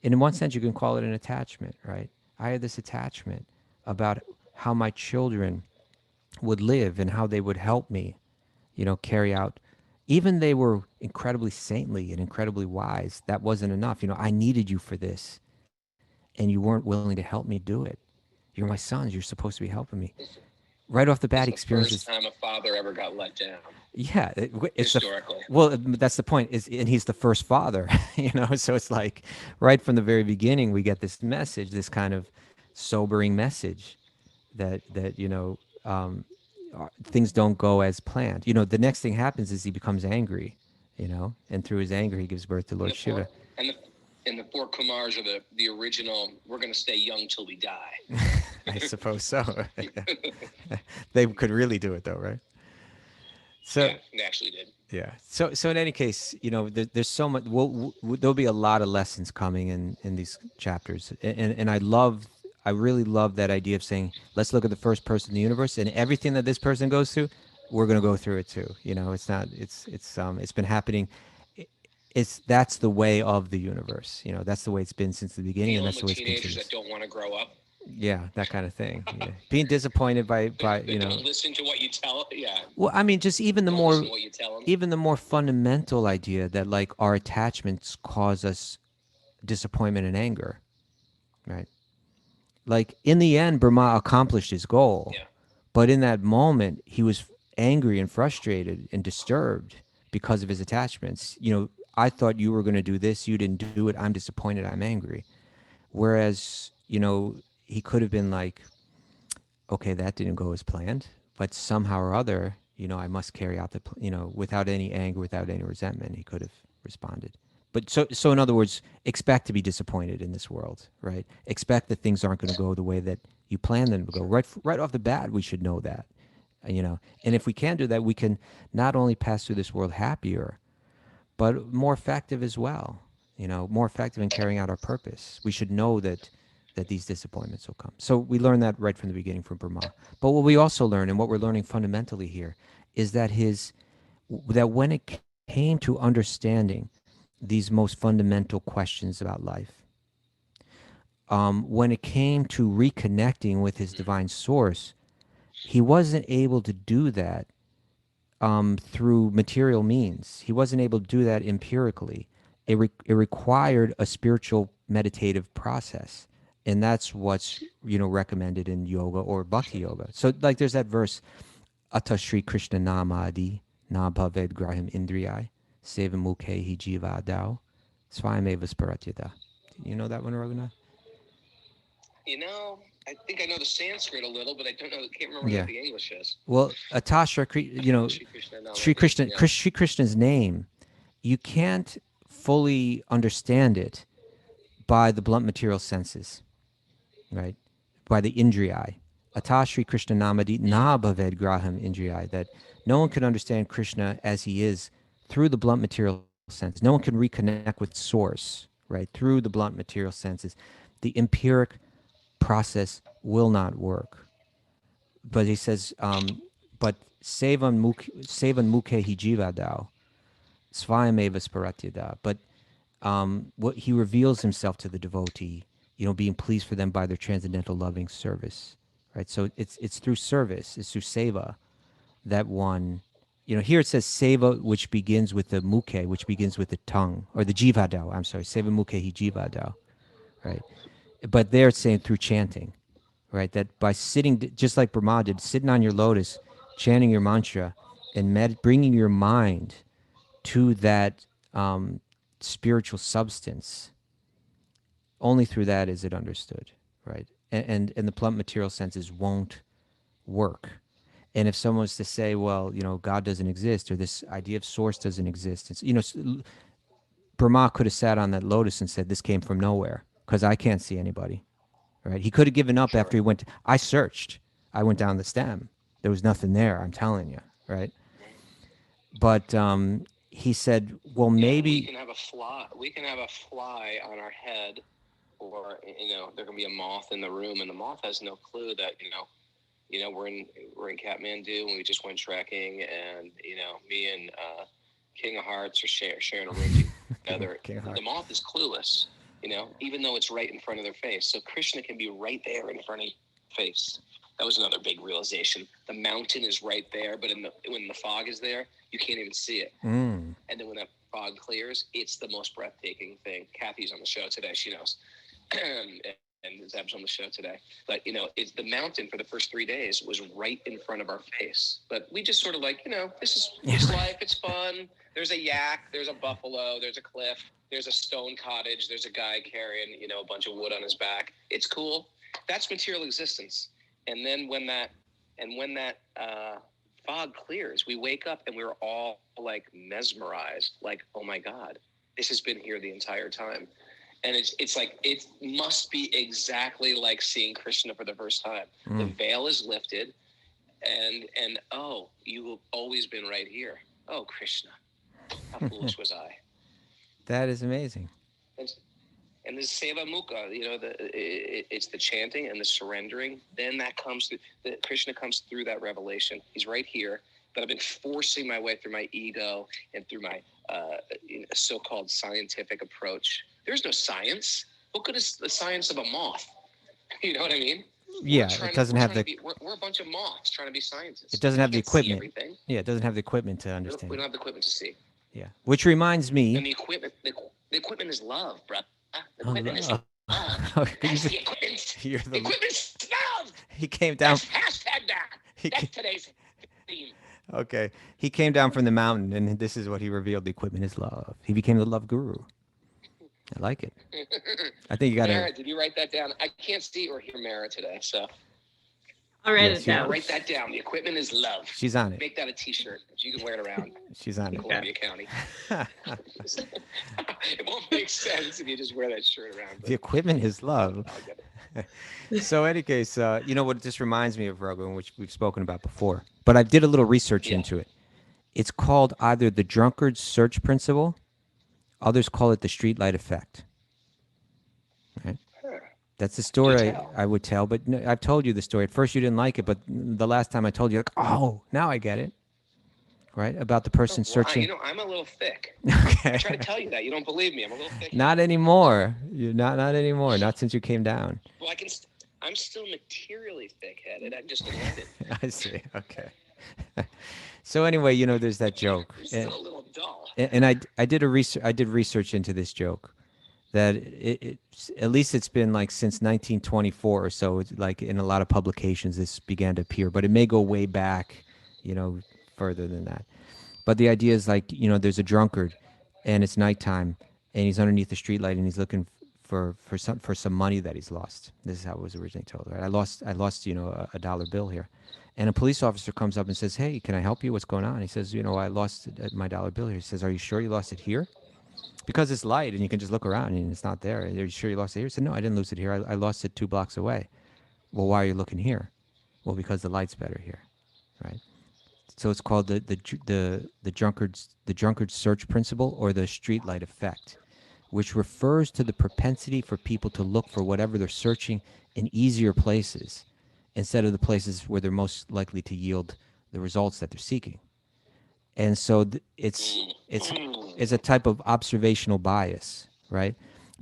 and in one sense, you can call it an attachment, right? I had this attachment about how my children would live and how they would help me, carry out. Even they were incredibly saintly and incredibly wise. That wasn't enough. I needed you for this, and you weren't willing to help me do it. You're my sons. You're supposed to be helping me. Right off the bat, experiences. First time a father ever got let down. Yeah, it's historically. That's the point. And he's the first father, So it's like right from the very beginning, we get this message, this kind of sobering message that things don't go as planned. The next thing happens is he becomes angry, and through his anger, he gives birth to Lord Shiva. And the four Kumars are the original. We're going to stay young till we die. I suppose so. They could really do it though, right? So yeah, they actually did. Yeah. So in any case, there's so much. There'll be a lot of lessons coming in these chapters, and I really love that idea of saying, let's look at the first person in the universe, and everything that this person goes through, we're going to go through it too. It's been happening. That's the way of the universe. That's the way it's been since the beginning, and that's the way it's continues. Teenagers that don't want to grow up. Yeah, that kind of thing. Yeah. Being disappointed by don't listen to what you tell. Yeah. Well, I mean, just even the Don't more listen to what you tell them. even the more fundamental idea that like our attachments cause us disappointment and anger, right? Like in the end, Brahma accomplished his goal, Yeah. but in that moment, he was angry and frustrated and disturbed because of his attachments. I thought you were going to do this, you didn't do it. I'm disappointed. I'm angry. Whereas, he could have been like, okay, that didn't go as planned, but somehow or other, I must carry out without any anger, without any resentment, he could have responded. But so in other words, expect to be disappointed in this world, right? Expect that things aren't going to go the way that you plan them to go. Right off the bat, we should know that, and if we can do that, we can not only pass through this world happier, but more effective as well, more effective in carrying out our purpose. We should know that these disappointments will come. So we learn that right from the beginning from Brahma. But what we also learn, and what we're learning fundamentally here, is that that when it came to understanding these most fundamental questions about life, when it came to reconnecting with his divine source, he wasn't able to do that through material means. He wasn't able to do that empirically. It required a spiritual meditative process, and that's what's recommended in yoga or bhakti yoga. So like there's that verse, Ata Shri Krishna Namadi Na Bhaved Graham Indriyai Seva Mukhe Hi Jiva Dao Swayameva Sparatyada. You know that one, Raghunath? I think I know the Sanskrit a little, but I can't remember what the English is. Well, Atasha, Sri Krishna's name, you can't fully understand it by the blunt material senses, right? By the indriyai. Atashri Krishna Namadi Na Bhaved Graham Indriyai, that no one can understand Krishna as he is through the blunt material sense. No one can reconnect with source, right? Through the blunt material senses. The empiric process will not work. But he says, but sevan mukhe hi jiva dao, svayameva sparatyada. But what he reveals himself to the devotee, being pleased for them by their transcendental loving service, right? So it's through service, it's through seva that one, here it says seva, which begins with the mukhe, which begins with the tongue, or the jiva dao. I'm sorry, seva mukhe hi jiva dao, right? But there it's saying through chanting, right? That by sitting, just like Brahma did, sitting on your lotus, chanting your mantra, and bringing your mind to that spiritual substance, only through that is it understood, right? And the blunt material senses won't work. And if someone was to say, well, God doesn't exist, or this idea of source doesn't exist, it's, Brahma could have sat on that lotus and said, this came from nowhere, because I can't see anybody, right? He could have given up after he went. I searched. I went down the stem. There was nothing there, I'm telling you, right? But he said, well, maybe we can have a fly on our head, or there can be a moth in the room, and the moth has no clue that we're in Kathmandu and we just went trekking, and me and King of Hearts are sharing a room together. The moth is clueless, even though it's right in front of their face. So Krishna can be right there in front of your face. That was another big realization. The mountain is right there, but when the fog is there, you can't even see it. And then when that fog clears, it's the most breathtaking thing. Kathy's on the show today; she knows. And Zeb's on the show today. But it's the mountain for the first 3 days was right in front of our face. But we just sort of this is life. It's fun. There's a yak. There's a buffalo. There's a cliff. There's a stone cottage. There's a guy carrying a bunch of wood on his back. It's cool. That's material existence. And then when that fog clears, we wake up and we're all mesmerized, oh my God, this has been here the entire time. And it's like, it must be exactly like seeing Krishna for the first time. The veil is lifted, and oh, you've always been right here. Oh, Krishna, how foolish was I? That is amazing. And this Seva Mukha, it's the chanting and the surrendering. Then that comes through, Krishna comes through that revelation. He's right here, but I've been forcing my way through my ego and through my so-called scientific approach. There's no science. What good is the science of a moth? You know what I mean? Yeah, it doesn't have we're a bunch of moths trying to be scientists. It doesn't have the equipment. Yeah, it doesn't have the equipment to understand. We don't have the equipment to see. Yeah, which reminds me. And the equipment is love, brother. The equipment is love. That's the equipment. The equipment's love. He came down. Hashtag that. That's today's theme. Okay, he came down from the mountain, and this is what he revealed: the equipment is love. He became the love guru. I like it. I think you got to. Mara, did you write that down? I can't see or hear Mara today, so. I'll write it down. Write that down. The equipment is love. She's on it. Make that a T-shirt. You can wear it around. She's on it. Columbia County. It won't make sense if you just wear that shirt around. The equipment is love. So, in any case, what this reminds me of, Raghu, which we've spoken about before, but I did a little research into it. It's called either the drunkard's search principle. Others call it the streetlight effect. Right? That's the story I would tell, but I've told you the story. At first you didn't like it, but the last time I told you, oh, now I get it. Right? About the person searching. I'm a little thick. Okay. I try to tell you that. You don't believe me. I'm a little thick. Not anymore. You're not anymore. Not since you came down. Well, I'm still materially thick-headed. I'm just enlightened. I see. Okay. So anyway, there's that joke, I'm still a little dull. and I did research into this joke, that at least it's been like since 1924 or so. It's like in a lot of publications this began to appear, but it may go way back, further than that. But the idea is like, there's a drunkard, and it's nighttime, and he's underneath the streetlight, and he's looking for some money that he's lost. This is how it was originally told, right? I lost a dollar bill here, and a police officer comes up and says, "Hey, can I help you? What's going on?" He says, "I lost my dollar bill here." He says, "Are you sure you lost it here? Because it's light and you can just look around and it's not there. Are you sure you lost it here?" He said, "No, I didn't lose it here. I lost it 2 blocks away." "Well, why are you looking here?" "Well, because the light's better here," right? So it's called the drunkard's search principle, or the streetlight effect, which refers to the propensity for people to look for whatever they're searching in easier places instead of the places where they're most likely to yield the results that they're seeking. And so it's a type of observational bias, right?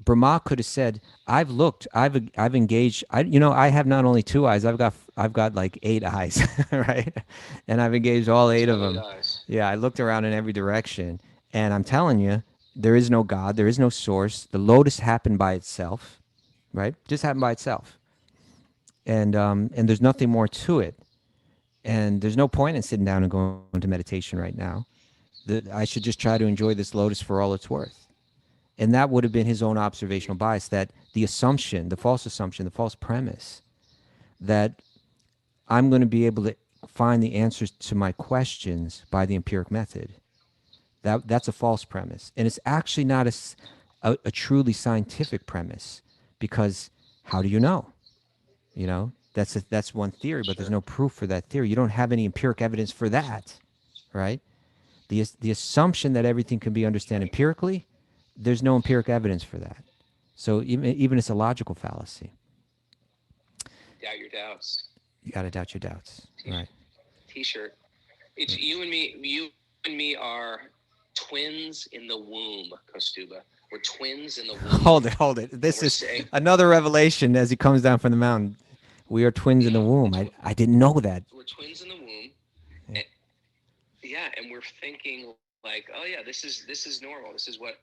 Brahma could have said, "I've looked, I've engaged. I have not only 2 eyes. I've got like 8 eyes, right? And I've engaged all 8 of them. Yeah, I looked around in every direction, and I'm telling you, there is no God, there is no source. The lotus happened by itself, right? Just happened by itself, and there's nothing more to it. And there's no point in sitting down and going into meditation right now. That I should just try to enjoy this lotus for all it's worth." And that would have been his own observational bias, that the false premise that I'm going to be able to find the answers to my questions by the empiric method. That's a false premise. And it's actually not a truly scientific premise, because how do you know? That's one theory, but there's no proof for that theory. You don't have any empiric evidence for that, right? The assumption that everything can be understood empirically, there's no empiric evidence for that. So even it's a logical fallacy. Doubt your doubts. You got to doubt your doubts, right? T-shirt. It's you and me. You and me are twins in the womb, Kaustubha. We're twins in the womb. Hold it. This is another revelation as he comes down from the mountain. We are twins in the womb. I didn't know that. We're twins in the womb. And we're thinking like, oh yeah, this is normal. This is what.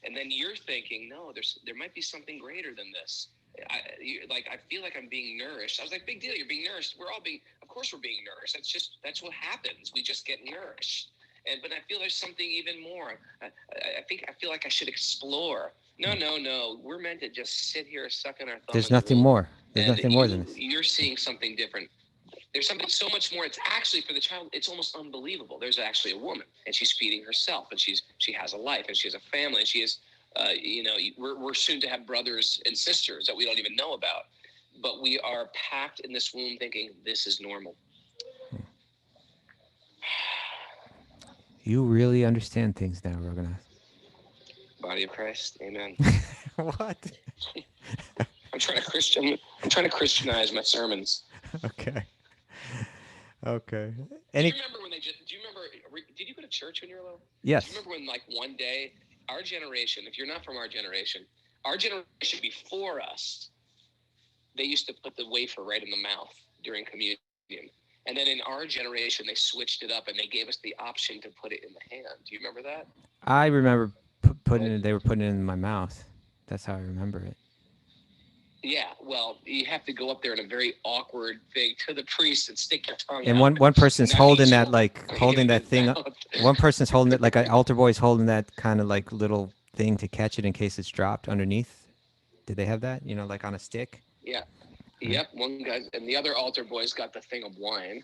And then you're thinking, no, there might be something greater than this. I feel like I'm being nourished. I was like, big deal, you're being nourished. Of course we're being nourished. That's what happens. We just get nourished. But I feel there's something even more. I feel like I should explore. No. We're meant to just sit here sucking our thumb. There's nothing more. There's nothing more than this. You're seeing something different. There's something so much more. It's actually, for the child, it's almost unbelievable. There's actually a woman, and she's feeding herself, and she has a life, and she has a family, and she is, we're soon to have brothers and sisters that we don't even know about. But we are packed in this womb thinking this is normal. You really understand things now, Raghunath. Body of Christ, amen. What? I'm trying to Christianize my sermons. Okay. Do you remember when did you go to church when you were little? Yes. Do you remember when one day, our generation, if you're not from our generation before us, they used to put the wafer right in the mouth during communion. And then in our generation, they switched it up and they gave us the option to put it in the hand. Do you remember that? I remember they were putting it in my mouth. That's how I remember it. Yeah, well, you have to go up there in a very awkward thing to the priest and stick your tongue out. And one person's holding that thing. One person's holding it like an altar boy's holding that kind of like little thing to catch it in case it's dropped underneath. Did they have that? Like on a stick? Yeah. Yep. One guy, and the other altar boy's got the thing of wine.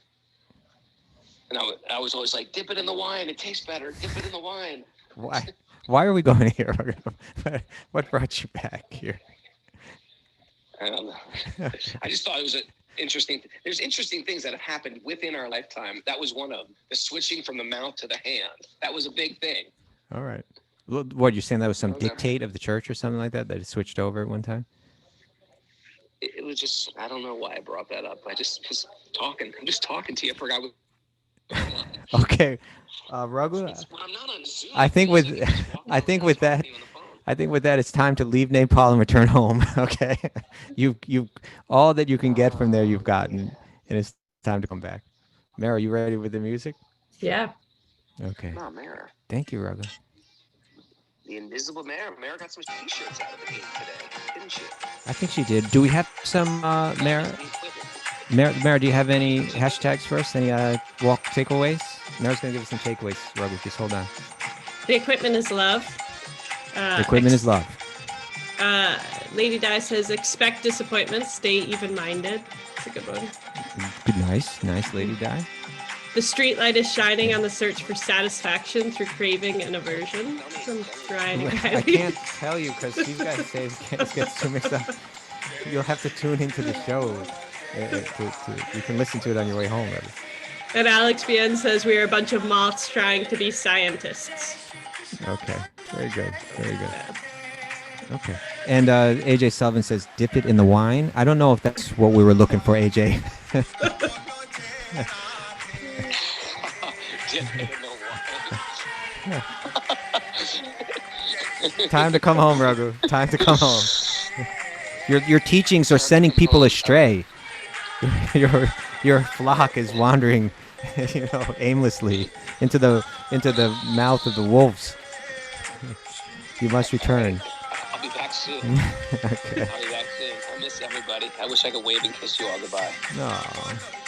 And I was always like, dip it in the wine. It tastes better. Dip it in the wine. Why are we going here? What brought you back here? I don't know. I just thought it was interesting. There's interesting things that have happened within our lifetime. That was one of them. The switching from the mouth to the hand. That was a big thing. All right. What, you're saying that was some dictate of the church or something like that it switched over at one time? It was just, I don't know why I brought that up. I just was talking. I'm just talking to you. I forgot. Okay. Raghu, I'm not on Zoom. I think with that, I think with that, it's time to leave Nepal and return home. Okay, you all that you can get from there, you've gotten, and it's time to come back. Mara, are you ready with the music? Yeah. Okay. Oh, Mara. Thank you, Raghu. The invisible Mara. Mara got some t-shirts out of the game today, didn't she? I think she did. Do we have some Mara? Mara, do you have any hashtags for us? Any walk takeaways? Mara's gonna give us some takeaways. Raghu, just hold on. The equipment is love. The equipment is love. Lady Di says, expect disappointments, stay even-minded. It's a good one. Good, nice, Lady Di. The street light is shining on the search for satisfaction through craving and aversion. From Brian and I Kylie. can't tell you because these guys say it gets too mixed up. You'll have to tune into the show. You can listen to it on your way home. Maybe. And Alex BN says, we are a bunch of moths trying to be scientists. Okay, very good. Okay. And AJ Sullivan says, dip it in the wine. I don't know if that's what we were looking for, AJ. Dip it in the wine. Time to come home, Raghu. Time to come home. Your teachings are sending people astray. Your flock is wandering, aimlessly into the mouth of the wolves. You must return. I'll be back soon. Okay. I'll be back soon. I miss everybody. I wish I could wave and kiss you all goodbye. No.